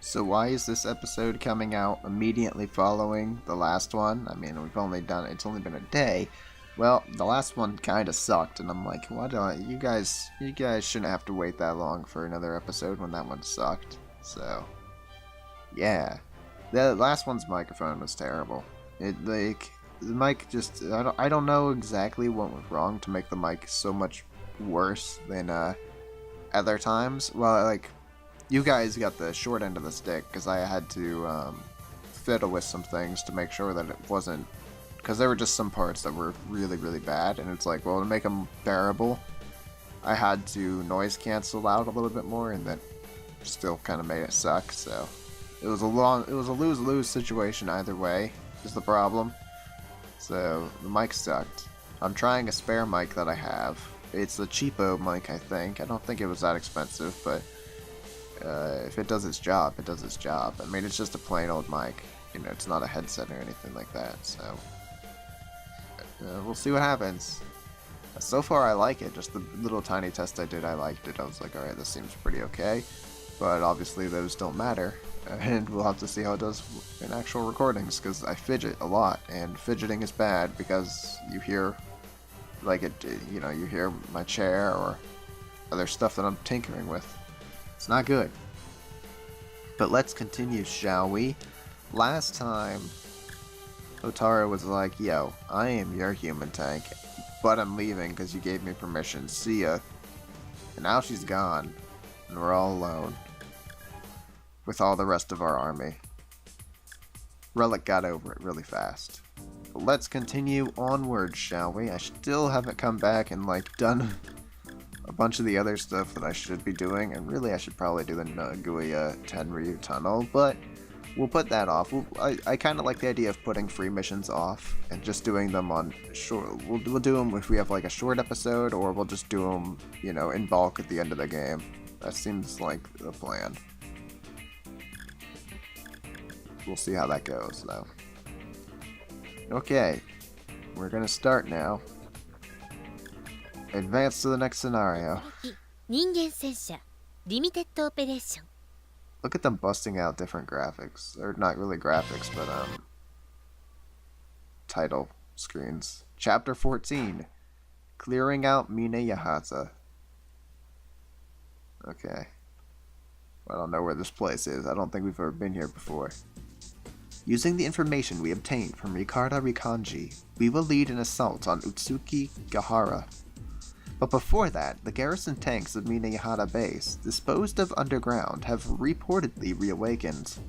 So why is this episode coming out immediately following the last one? I mean, it's only been a day. Well, the last one kind of sucked, and I'm like, why don't you guys shouldn't have to wait that long for another episode when that one sucked. So, yeah. The last one's microphone was terrible. The mic just, I don't know exactly what was wrong to make the mic so much worse than, other times. Well, like, you guys got the short end of the stick, because I had to fiddle with some things to make sure that it wasn't... Because there were just some parts that were really, really bad, and it's like, well, to make them bearable, I had to noise cancel out a little bit more, and that still kind of made it suck, so... It was a lose-lose situation either way, is the problem. So, the mic sucked. I'm trying a spare mic that I have. It's a cheapo mic, I think. I don't think it was that expensive, but... if it does its job, it does its job. I mean, it's just a plain old mic. You know, it's not a headset or anything like that, so... we'll see what happens. So far, I like it. Just the little tiny test I did, I liked it. I was like, alright, this seems pretty okay. But obviously, those don't matter. And we'll have to see how it does in actual recordings, because I fidget a lot. And fidgeting is bad, because you hear... Like, you know, you hear my chair or other stuff that I'm tinkering with. It's not good. But let's continue, shall we? Last time, Otara was like, yo, I am your human tank, but I'm leaving because you gave me permission. See ya. And now she's gone, and we're all alone. With all the rest of our army. Relic got over it really fast. But let's continue onward, shall we? I still haven't come back and, like, done... a bunch of the other stuff that I should be doing, and really I should probably do the Nagoya Tenryu Tunnel, but we'll put that off. I kind of like the idea of putting free missions off and just doing them on short. We'll do them if we have like a short episode, or we'll just do them, you know, in bulk at the end of the game. That seems like the plan. We'll see how that goes, though. Okay, we're gonna start now. Advance to the next scenario. Look at them busting out different graphics. Or not really graphics, but title screens. Chapter 14. Clearing out Mineyahata. Okay. I don't know where this place is. I don't think we've ever been here before. Using the information we obtained from Rikarda Rikanji, we will lead an assault on Utsuki Gahara. But before that, the garrison tanks of Mineyahata Base, disposed of underground, have reportedly reawakened.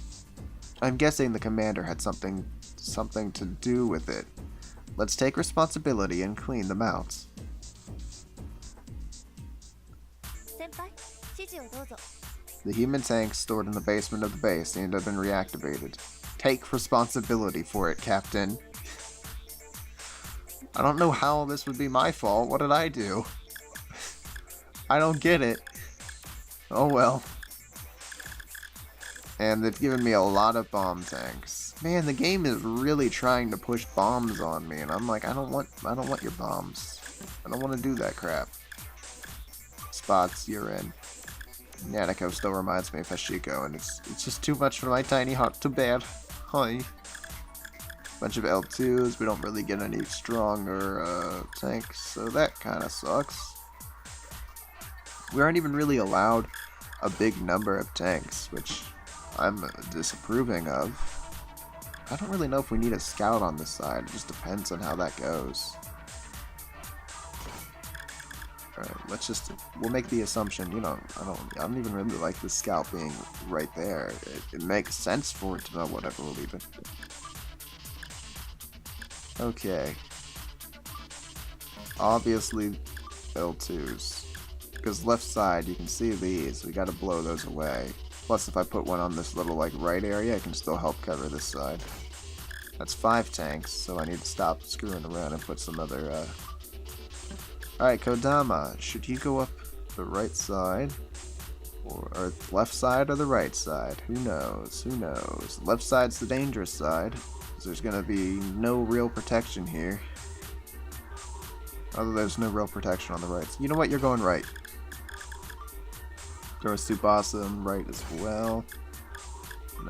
I'm guessing the commander had something to do with it. Let's take responsibility and clean them out. The human tanks stored in the basement of the base seem to have been reactivated. Take responsibility for it, Captain. I don't know how this would be my fault. What did I do? I don't get it. Oh well. And they've given me a lot of bomb tanks. Man, the game is really trying to push bombs on me, and I'm like, I don't want your bombs. I don't want to do that crap. Spots, you're in. Nanako still reminds me of Hashiko, and it's just too much for my tiny heart to bear. Hi. Bunch of L2s, we don't really get any stronger tanks, so that kind of sucks. We aren't even really allowed a big number of tanks, which I'm disapproving of. I don't really know if we need a scout on this side, it just depends on how that goes. Alright, we'll make the assumption, you know, I don't even really like the scout being right there. It makes sense for it to know whatever we're leaving. Okay. Obviously, L2s. Because left side, you can see these. We gotta blow those away. Plus, if I put one on this little, like, right area, it can still help cover this side. That's 5 tanks, so I need to stop screwing around and put some other, Alright, Kodama, should you go up the right side? Or left side or the right side? Who knows? Who knows? Left side's the dangerous side. There's gonna be no real protection here. Although there's no real protection on the right. You know what? You're going right. Throw a Tsubasa right as well.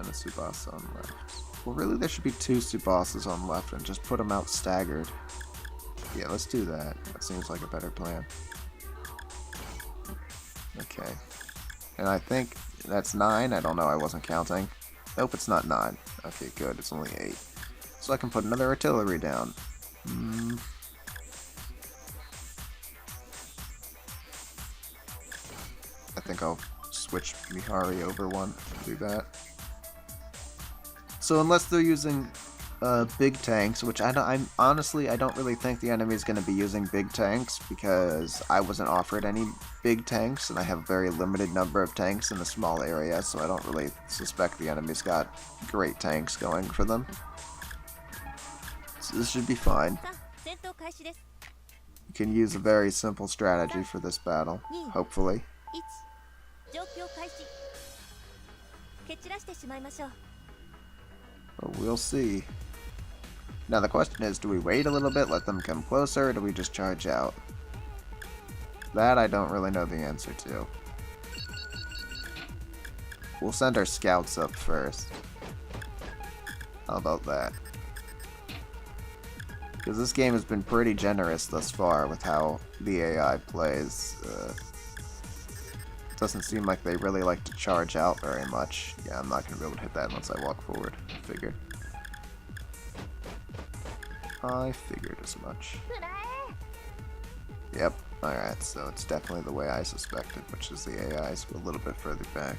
and a Tsubasa on left. Well, really, there should be 2 Tsubasas on left and just put them out staggered. Yeah, let's do that. That seems like a better plan. Okay. And I think that's 9. I don't know, I wasn't counting. Nope, it's not 9. Okay, good, it's only 8. So I can put another artillery down. I think I'll switch Mihari over one and do that. So unless they're using big tanks, which I'm honestly, I don't really think the enemy is going to be using big tanks because I wasn't offered any big tanks and I have a very limited number of tanks in a small area, so I don't really suspect the enemy's got great tanks going for them. So this should be fine. You can use a very simple strategy for this battle, hopefully. But we'll see. Now the question is, do we wait a little bit, let them come closer, or do we just charge out? That I don't really know the answer to. We'll send our scouts up first. How about that? Because this game has been pretty generous thus far with how the AI plays. Doesn't seem like they really like to charge out very much. Yeah, I'm not going to be able to hit that unless I walk forward. I figured as much. Yep, alright, so it's definitely the way I suspected, which is the AI's a little bit further back.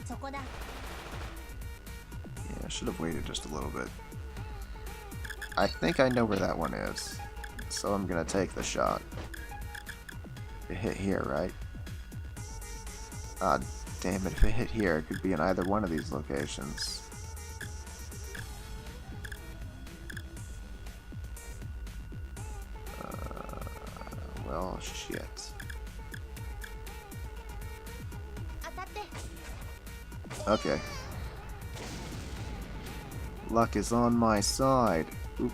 Yeah, I should have waited just a little bit. I think I know where that one is, so I'm going to take the shot. It hit here, right? Ah, damn it, if it hit here, it could be in either one of these locations. Well, shit. Okay. Luck is on my side. Oop.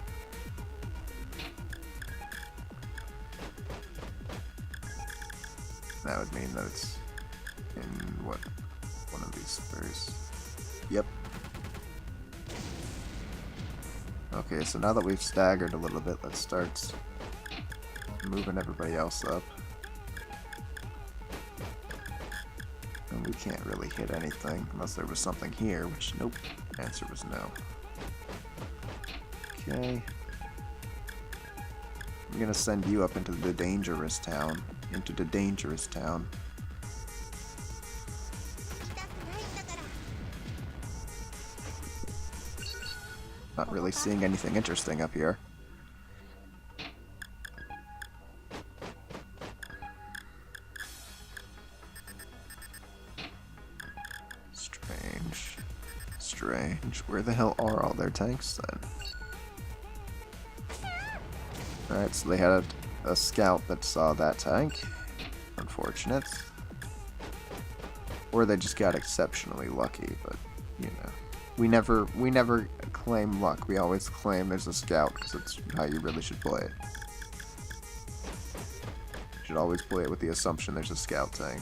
That would mean that it's in what? One of these squares. Yep. Okay, so now that we've staggered a little bit, let's start moving everybody else up. And we can't really hit anything unless there was something here, which nope. Answer was no. Okay. I'm gonna send you up into the dangerous town. Not really seeing anything interesting up here. Strange. Where the hell are all their tanks then? Alright, so they had a scout that saw that tank. Unfortunate. Or they just got exceptionally lucky, but, you know. We never claim luck. We always claim there's a scout, because it's how you really should play it. You should always play it with the assumption there's a scout tank.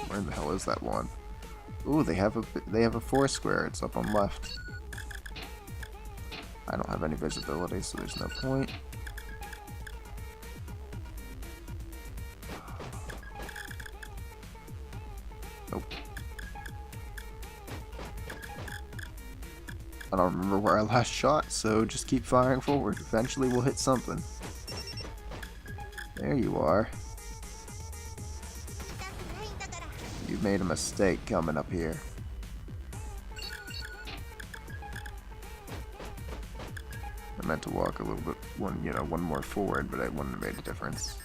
Where the hell is that one? Ooh, they have a 4 square. It's up on left. I don't have any visibility, so there's no point. Nope. I don't remember where I last shot, so just keep firing forward. Eventually we'll hit something. There you are. You made a mistake coming up here. I meant to walk a little bit, one more forward, but it wouldn't have made a difference.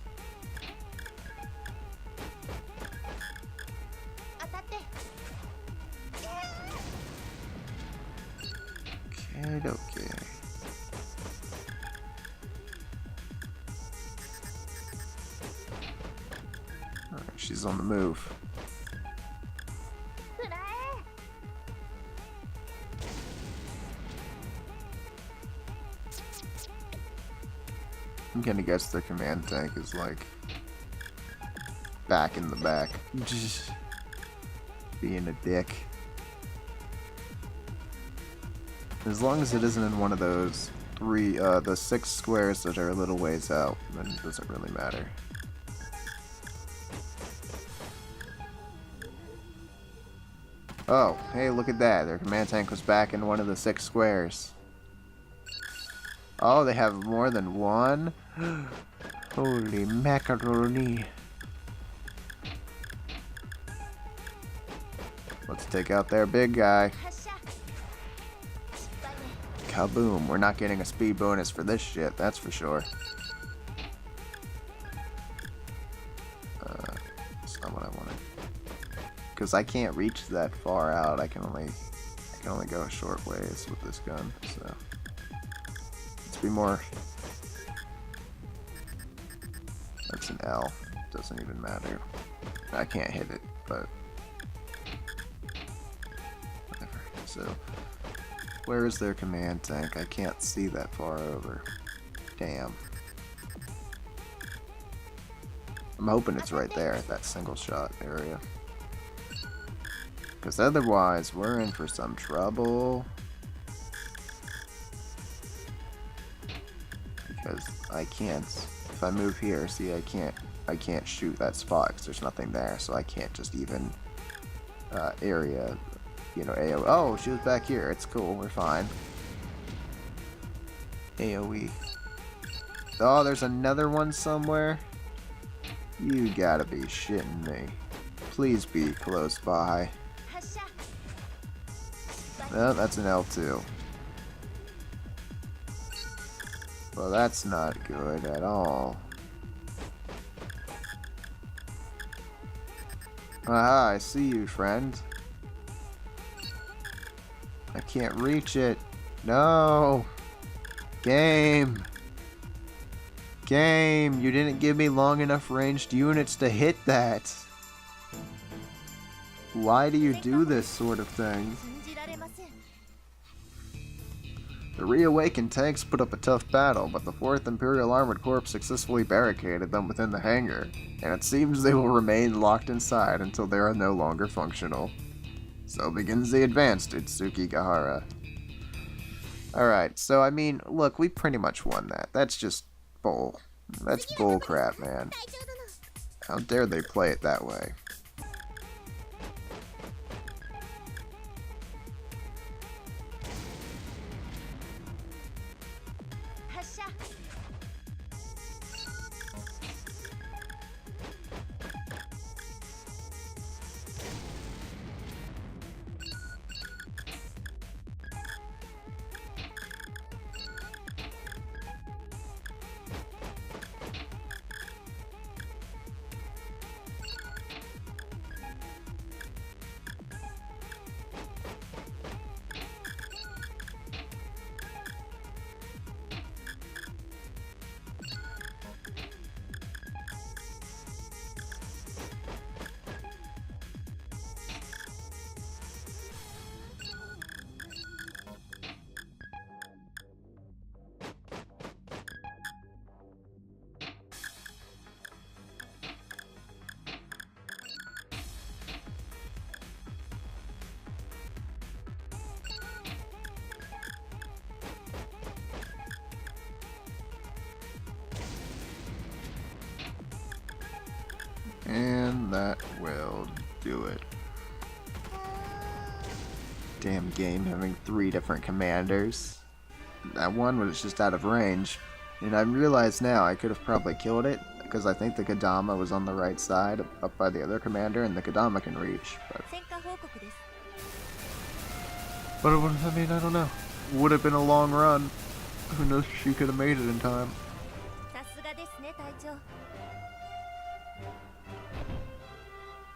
Okay. Alright, she's on the move. I'm gonna guess their command tank is like back in the back. being a dick. As long as it isn't in one of those the 6 squares that are a little ways out, then it doesn't really matter. Oh, hey, look at that. Their command tank was back in one of the 6 squares. Oh, they have more than one? Holy macaroni. Let's take out their big guy. Kaboom. We're not getting a speed bonus for this shit, that's for sure. That's not what I wanted. Because I can't reach that far out. I can only go a short ways with this gun, so let's be more. That's an L. Doesn't even matter. I can't hit it, but whatever. So where is their command tank? I can't see that far over. Damn. I'm hoping it's right there at that single shot area. Because otherwise, we're in for some trouble. Because I can't, if I move here, see I can't shoot that spot because there's nothing there, so I can't just even area, you know, AoE. Oh, she was back here. It's cool. We're fine. AoE. Oh, there's another one somewhere. You gotta be shitting me. Please be close by. No, that's an L2. Well, that's not good at all. Aha, I see you, friend. I can't reach it. No! Game! Game! You didn't give me long enough ranged units to hit that! Why do you do this sort of thing? The Reawakened tanks put up a tough battle, but the 4th Imperial Armored Corps successfully barricaded them within the hangar, and it seems they will remain locked inside until they are no longer functional. So begins the advance, Tsukigahara. Alright, so I mean, look, we pretty much won that. That's just bull. That's bull crap, man. How dare they play it that way? And that will do it. Damn game having 3 different commanders. That one was just out of range. And I realize now I could have probably killed it, because I think the Kodama was on the right side, up by the other commander, and the Kodama can reach. But it would, I mean, I don't know. Would have been a long run. Who knows if she could have made it in time.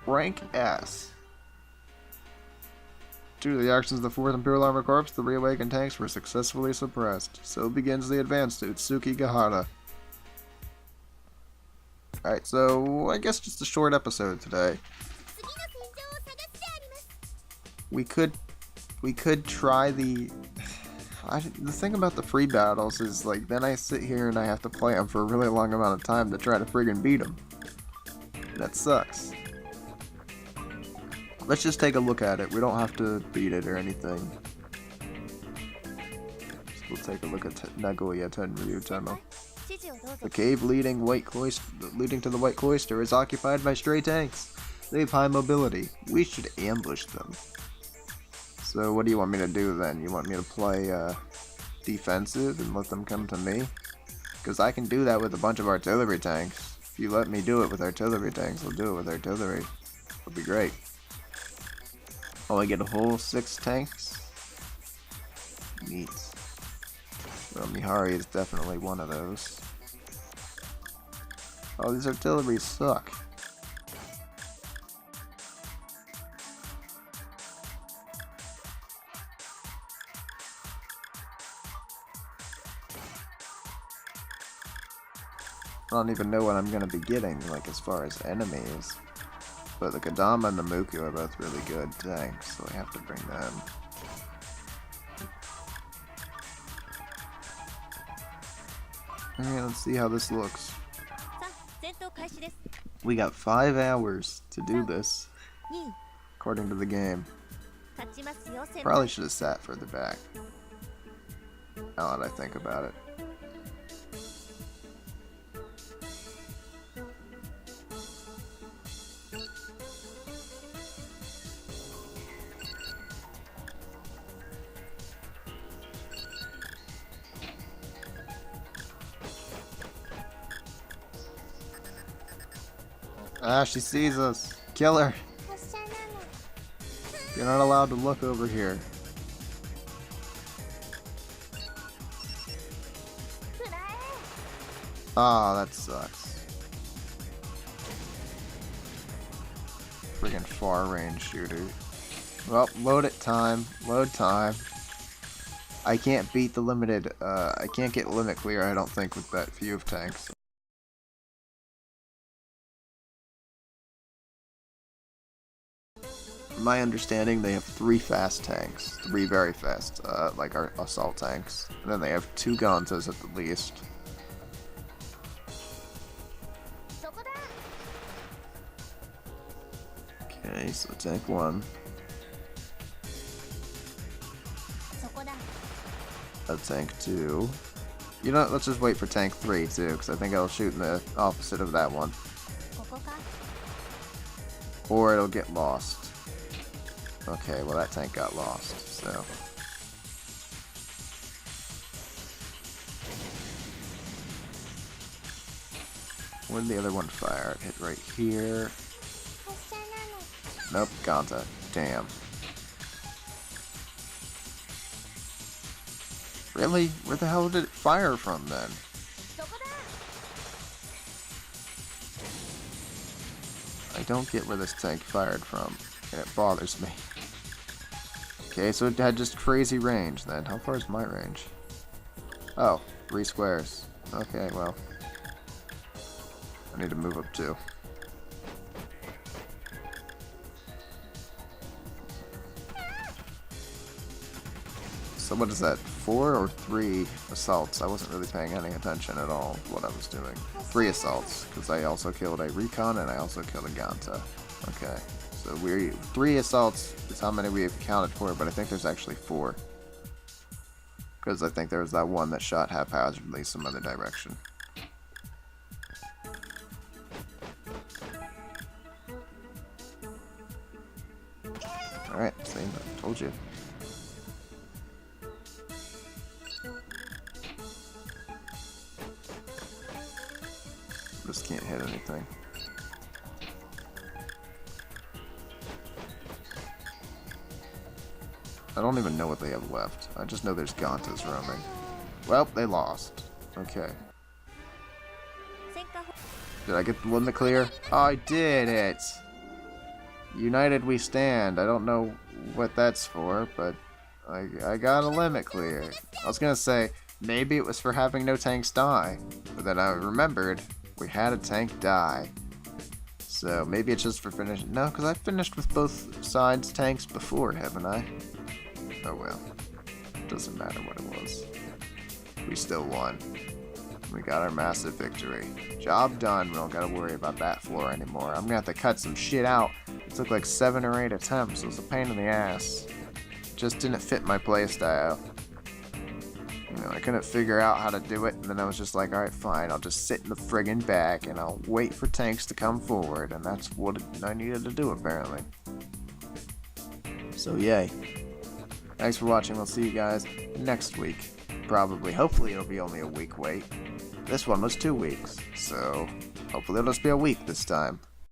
Rank S. Due to the actions of the 4th Imperial Armored Corps, the Reawakened tanks were successfully suppressed. So begins the advance to Tsukigahara. Alright, so I guess just a short episode today. We could try the thing about the free battles is, like, then I sit here and I have to play them for a really long amount of time to try to friggin' beat them. That sucks. Let's just take a look at it. We don't have to beat it or anything. So we'll take a look at Nagoya Tenryu Temmo. The cave leading to the White Cloister is occupied by stray tanks. They have high mobility. We should ambush them. So what do you want me to do then? You want me to play defensive and let them come to me? Because I can do that with a bunch of artillery tanks. If you let me do it with artillery tanks, I'll do it with artillery. It'll be great. Oh, I get a whole 6 tanks? Neat. Well, Mihari is definitely one of those. Oh, these artillery suck. I don't even know what I'm going to be getting, like, as far as enemies. But the Kodama and the Muku are both really good tanks, so I have to bring them. Alright, let's see how this looks. We got 5 hours to do this, according to the game. Probably should have sat further back, now that I think about it. Ah, she sees us. Kill her. You're not allowed to look over here. Ah, that sucks. Friggin' far range shooter. Well, load it time. Load time. I can't beat the limited, I can't get limit clear, I don't think, with that few of tanks. From my understanding, they have 3 fast tanks. 3 very fast, like our assault tanks. And then they have 2 Gantas at the least. Okay, so tank 1. Tank 2. You know what, let's just wait for tank 3 too, because I think it'll shoot in the opposite of that one. Or it'll get lost. Okay, well that tank got lost, so. Where did the other one fire? It hit right here. Nope, Ganta. Damn. Really? Where the hell did it fire from then? I don't get where this tank fired from, and it bothers me. Okay, so it had just crazy range then. How far is my range? Oh, 3 squares. Okay, well. I need to move up too. So what is that? 4 or 3 assaults? I wasn't really paying any attention at all to what I was doing. 3 assaults, because I also killed a recon and I also killed a Ganta. Okay. So 3 assaults is how many we have accounted for, but I think there's actually 4. Because I think there was that one that shot haphazardly some other direction. Alright, same, I told you. Just can't hit anything. I don't even know what they have left. I just know there's Gantas roaming. Well, they lost. Okay. Did I get the limit clear? Oh, I did it! United we stand. I don't know what that's for, but I got a limit clear. I was gonna say, maybe it was for having no tanks die. But then I remembered, we had a tank die. So maybe it's just for finishing. No, because I finished with both sides tanks before, haven't I? Oh well. Doesn't matter what it was. We still won. We got our massive victory. Job done. We don't gotta worry about that floor anymore. I'm gonna have to cut some shit out It took like 7 or 8 attempts. It was a pain in the ass. Just didn't fit my playstyle. You know, I couldn't figure out how to do it, and then I was just like, alright, fine, I'll just sit in the friggin' back, and I'll wait for tanks to come forward, and that's what I needed to do, apparently. So, yay. Thanks for watching, we'll see you guys next week. Probably. Hopefully it'll be only a week wait. This one was 2 weeks, so hopefully it'll just be a week this time.